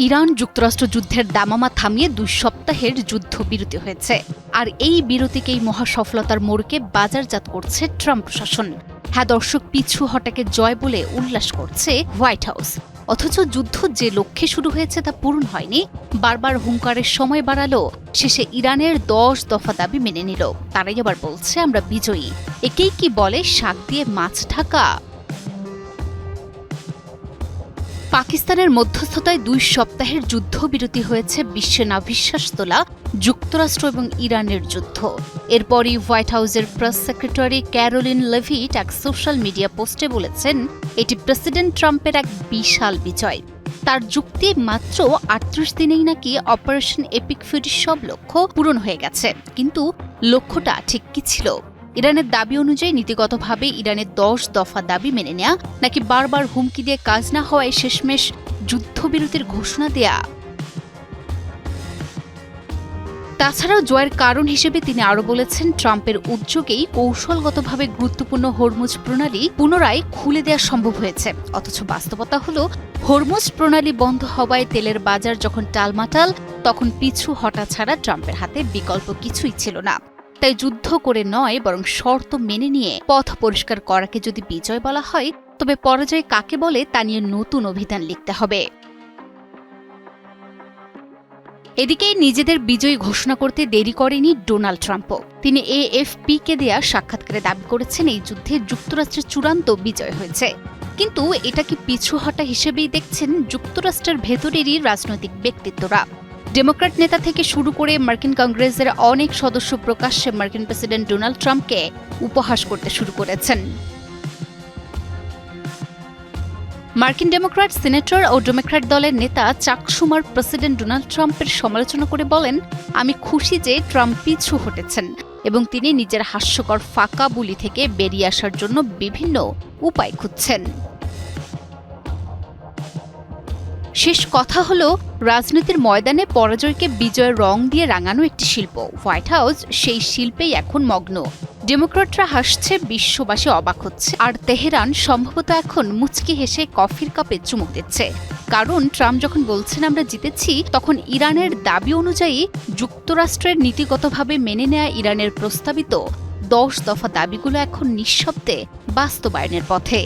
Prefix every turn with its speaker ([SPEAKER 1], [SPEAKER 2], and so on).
[SPEAKER 1] Iran যুক্তরাষ্ট্র যুদ্ধের দামামা থামিয়ে 2 সপ্তাহের যুদ্ধবিরতি হয়েছে। আর এই বিরতিকেই মহাসফলতার মোড়কে বাজারজাত করছে ট্রাম্প প্রশাসন। হ্যাঁ দর্শক, পিছু হটাকে জয় বলে উল্লাস করছে হোয়াইট হাউস। অথচ যুদ্ধ যে লক্ষ্যে শুরু হয়েছে তা পূরণ হয়নি। বারবার হুঙ্কারের সময় বাড়ালো, শেষে ইরানের 10 দফা দাবি মেনে নিল। তারাই আবার বলছে আমরা বিজয়ী। একেই কি বলে শাক দিয়ে মাছ ঢাকা। পাকিস্তানের মধ্যস্থতায় 2 সপ্তাহের যুদ্ধবিরতি হয়েছে বিশ্বে নাভিশ্বাস তোলা যুক্তরাষ্ট্র এবং ইরানের যুদ্ধ। এরপরই হোয়াইট হাউসের প্রেস সেক্রেটারি ক্যারোলিন লেভিট এক সোশ্যাল মিডিয়া পোস্টে বলেছেন, এটি প্রেসিডেন্ট ট্রাম্পের এক বিশাল বিজয়। তার যুক্তি, মাত্র 38 দিনেই নাকি অপারেশন এপিক ফিউরির সব লক্ষ্য পূরণ হয়ে গেছে। কিন্তু লক্ষ্যটা ঠিক কি ছিল? ইরানের দাবি অনুযায়ী নীতিগতভাবে ইরানের 10 দফা দাবি মেনে নেয়া, নাকি বারবার হুমকি দিয়ে কাজ না হওয়ায় শেষমেশ যুদ্ধবিরতির ঘোষণা দেয়া? তাছাড়াও জয়ের কারণ হিসেবে তিনি আরও বলেছেন, ট্রাম্পের উদ্যোগেই কৌশলগতভাবে গুরুত্বপূর্ণ হরমুজ প্রণালী পুনরায় খুলে দেওয়া সম্ভব হয়েছে। অথচ বাস্তবতা হলো, হরমুজ প্রণালী বন্ধ হওয়ায় তেলের বাজার যখন টালমাটাল, তখন পিছু হটা ছাড়া ট্রাম্পের হাতে বিকল্প কিছুই ছিল না। তাই যুদ্ধ করে নয়, বরং শর্ত মেনে নিয়ে পথ পরিষ্কার করাকে যদি বিজয় বলা হয়, তবে পরাজয় কাকে বলে তা নিয়ে নতুন অভিধান লিখতে হবে। এদিকে নিজেদের বিজয়ী ঘোষণা করতে দেরি করেনি ডোনাল্ড ট্রাম্পও। তিনি এএফপিকে দেয়া সাক্ষাৎকারে দাবি করেছেন, এই যুদ্ধে যুক্তরাষ্ট্রের চূড়ান্ত বিজয় হয়েছে। কিন্তু এটা কি পিছু হটা হিসেবেই দেখছেন যুক্তরাষ্ট্রের ভেতরেরই রাজনৈতিক ব্যক্তিত্বরা। ডেমোক্র্যাট নেতা থেকে শুরু করে মার্কিন কংগ্রেসের অনেক সদস্য প্রকাশ্যে মার্কিন প্রেসিডেন্ট ডোনাল্ড ট্রাম্পকে উপহাস করতে শুরু করেছেন। মার্কিন ডেমোক্র্যাট সিনেটর ও ডেমোক্র্যাট দলের নেতা চাক শুমার প্রেসিডেন্ট ডোনাল্ড ট্রাম্পের সমালোচনা করে বলেন, আমি খুশি যে ট্রাম্প পিছু হটেছেন এবং তিনি নিজের হাস্যকর ফাঁকা বুলি থেকে বেরিয়ে আসার জন্য বিভিন্ন উপায় খুঁজছেন। শেষ কথা হলো, রাজনীতির ময়দানে পরাজয়কে বিজয়ের রং দিয়ে রাঙানো একটি শিল্প। হোয়াইট হাউস সেই শিল্পেই এখন মগ্ন। ডেমোক্র্যাটরা হাসছে, বিশ্ববাসী অবাক হচ্ছে, আর তেহরান সম্ভবত এখন মুচকি হেসে কফির কাপে চুমুক দিচ্ছে। কারণ ট্রাম্প যখন বলছেন আমরা জিতেছি, তখন ইরানের দাবি অনুযায়ী যুক্তরাষ্ট্রের নীতিগতভাবে মেনে নেয়া ইরানের প্রস্তাবিত 10 দফা দাবিগুলো এখন নিঃশব্দে বাস্তবায়নের পথে।